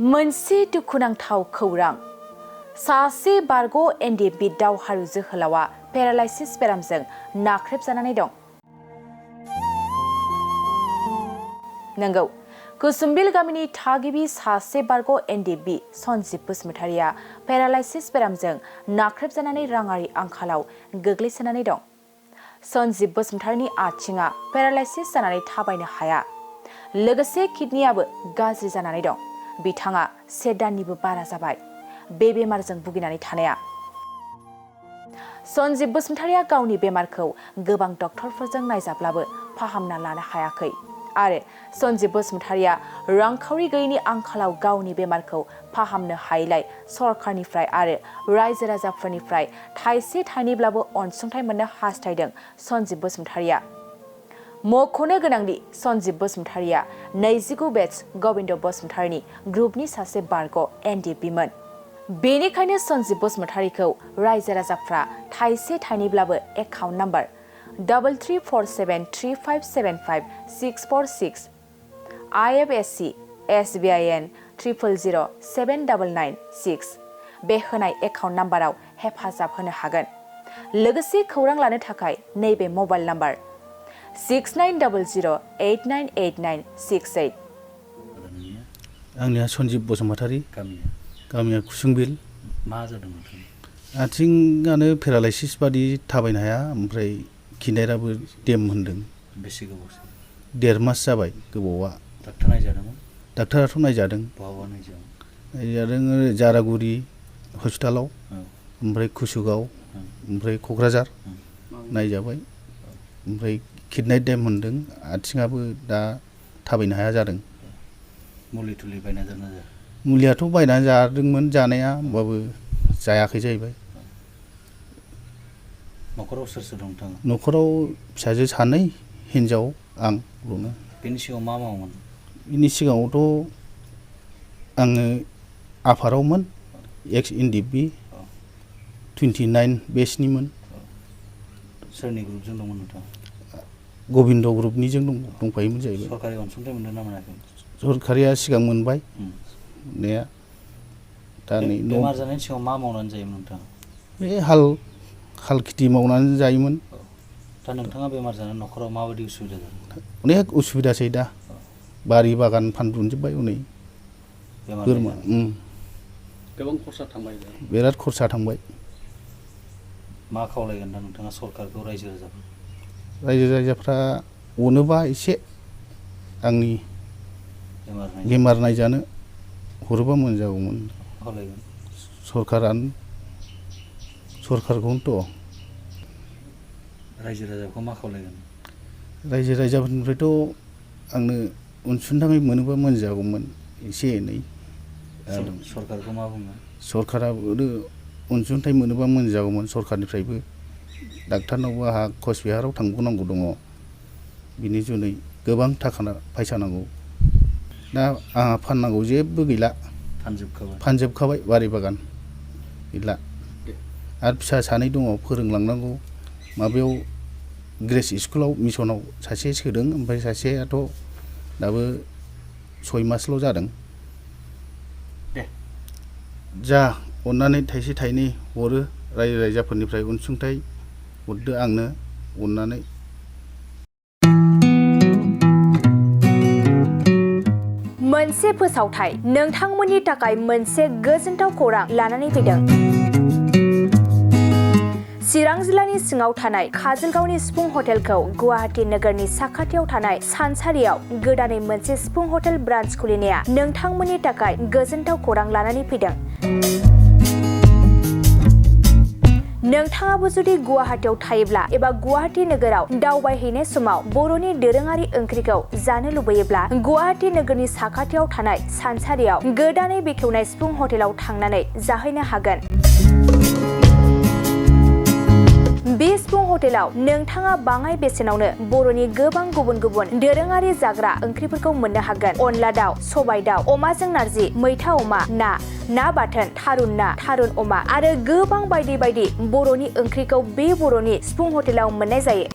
मोनसे दुखुनांथाव खौरां सासे बारग' NDFB दावहारु जोहोलावा पेरालाइसिस बेरामजों नाख्रेबजानानै दं। नंगौ, कुसुम्बिल गामिनि थागिबि सासे बारग' NDFB सन्जिब बसुमतारिया पेरालाइसिस बेरामजों नाख्रेबजानानै राङारि आंखालाव गोग्लैसोनानै दं। सन्जिब बसुमतारिनि आथिङा पेरालाइसिस जानानै थाबायनो हाया, लोगोसे किडनियाबो गाज्रि जानानै दं। बिथाङा 1 दाननिबो बारा जाबाय बे बेमारजों भुगिनानै थानाया। सन्जिब बसुमतारिया गावनि बेमारखौ गोबां डक्टरफोरजों नायजाब्लाबो फाहामना लानो हायाखै आरो सन्जिब बसुमतारिया रांखावरि गैयैनि आंखालाव गावनि बेमारखौ फाहामनो हायैलाय सरकारनिफ्राय आरो रायजो राजाफोरनिफ्राय थाइसे थाइनैब्लाबो अनसुंथाइ मोननो हास्थायदों सन्जिब बसुमतारिया। मख'नो गोनांदि सन्जिब बसुमतारिया 29 बेच गबिन्द बसुमतारिनि ग्रुपनि सासे बारग' NDFB मोन। बेनिखायनो सन्जिब बसुमतारिखौ रायजो राजाफ्रा थाइसे थाइनैब्लाबो एकाउन्ट नाम्बार 334735754646 IFSC SBIN 00079996 बे होनाय एकाउन्ट नाम्बाराव हेफाजाब होनो हागोन। लोगोसे खौरां लानो थाखाय नैबे मबाइल नाम्बार 6900898968। आंनिया सन्जिब बसुमतारि, गामिया कुसुम्बिल। मा जादों? आथिङानो पेरालाइसिस बादि थाबायनो हाया, ओमफ्राय खिनायाबो देम होनदों। बेसे गोबावसै? 1.5 मास जाबाय गोबावा। डाक्टार नायजादोंमोन? डाक्टाराथ' नायजादों। बहाबा नायजादों? नायजादों जारागुरि हस्पिटालाव, ओमफ्राय कुसुगाव, ओमफ्राय क'क्राझार नायजाबाय। ओमफ्राय किडनि देम होनदों, आथिङाबो दा थाबायनो हाया जादों। मुलि थुलि बायना जादोंना जाया? मुलियाथ' बायनानै जादोंमोन जानाया, होमबाबो जायाखै जाहैबाय। न'खराव सोर सोर दं नोंथाङा? न'खराव फिसाजो 2, हिनजाव, आं ल'नो। बेनि सिगाङाव मा मावोमोन? बेनि सिगाङावथ' आङो आफादावमोन, एक्स NDFB 29 बेचनिमोन। सोरनि ग्रुपजों दंमोन नोंथाङा? गबिन्द ग्रुपनिजों दंफायोमोन जाहैबाय। सरकारि अनसुंथाइ मोनदों ना मोनाखै? सरकारिया सिगां मोनबाय मोननाया। दा नै बेमार जानायनि सिगाङाव मा मावनानै जायोमोन नोंथाङा? बे हाल खेथि मावनानै जायोमोन। दा नोंथाङा बेमार जानानै न'खराव माबायदि उसुबिदा जादों? अनेक उसुबिदासै दा। बारि बागान फानजोबबाय हनै। बोरमा गोबां खरसा थांबाय। बिराद खरसा थांबाय। मा खावलायगोन दा नोंथाङा सरकारखौ, रायजो राजाखौ? रायजो राजाफ्रा अनोबा एसे आंनि बेमार नायजानो हरोबा मोजां जागौमोन। खावलायगोन सरकारखौनोथ'। रायजो राजाखौ मा खावलायगोन? रायजो राजाफोरनिफ्रायथ' आंनो अनसुंथाइ मोनोबा मोजां जागौमोन एसे एनै। सरकारखौ मा बुङो? सरकाराबो अनसुंथाइ मोनोबा मोजां जागौमोन सरकारनिफ्रायबो। डाक्टारनावबो आंहा कचबिहाराव थांबावनांगौ दङ, बिनि जुनै गोबां थाखा फैसा नांगौ। दा आंहा फाननांगौ जेबो गैला, फानजोबखाबाय। बारि बागान गैला। आरो फिसा 2 दङ, फोरोंलांनांगौ। माबायाव ग्रेस स्कुलाव मिसनाव सासे सोदों, ओमफ्राय सासेयाथ' दाबो 6 मासल' जादों। जा अननानै थाइसे थाइनै हरो रायजो राजाफोरनिफ्राय अनसुंथाइ हरदो आंनो अननानै। मोनसे फोसावथाय, नोंथांमोननि थाखाय मोनसे गोजोनथाव खौरां लानानै फैदों। चिरां जिल्लानि सिङाव थानाय काजलगावनि सिफुं हटेलखौ गुवाहाटी नोगोरनि साखाथियाव थानाय सानसारियाव गोदानै मोनसे सिफुं हटेल ब्रान्च खुलिनाया नोंथांमोननि थाखाय गोजोनथाव खौरां लानानै फैदों। नोंथाङाबो जुदि गुवाहाटीयाव थायोब्ला एबा गुवाहाटी नोगोराव दावबायहैनाय समाव बर'नि दोरोङारि ओंख्रिखौ जानो लुबैयोब्ला गुवाहाटी नोगोरनि साखाथियाव थानाय सानसारियाव गोदानै बेखेवनाय सिफुं हटेलाव थांनानै जाहैनो हागोन। बे सिफुं हटेलाव नोंथाङा बाङाय बेसेनावनो बर'नि गोबां गुबुन गुबुन दोरोङारि जाग्रा ओंख्रिफोरखौ मोननो हागोन। अनला दाउ, सबाय दाउ, अमाजों नारजि, मैथा अमा, ना बाथोन, थारुन ना, थारुन अमा आरो गोबां बायदि बायदि बर'नि ओंख्रिखौ बे बर'नि सिफुं हटेलाव मोननाय जायो।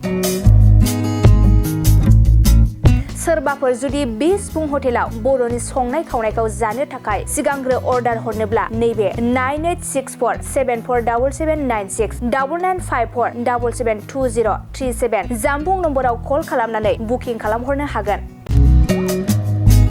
सोरबाफोर जुदि बे सिफुं हटेलाव बर'नि संनाय खावनायखौ जानो थाखाय सिगांग्रो अर्डार हरनोब्ला नैबे 9864747796 9954772037 जामबुं नम्बराव कल खालामनानै बुकिं खालामहरनो हागोन।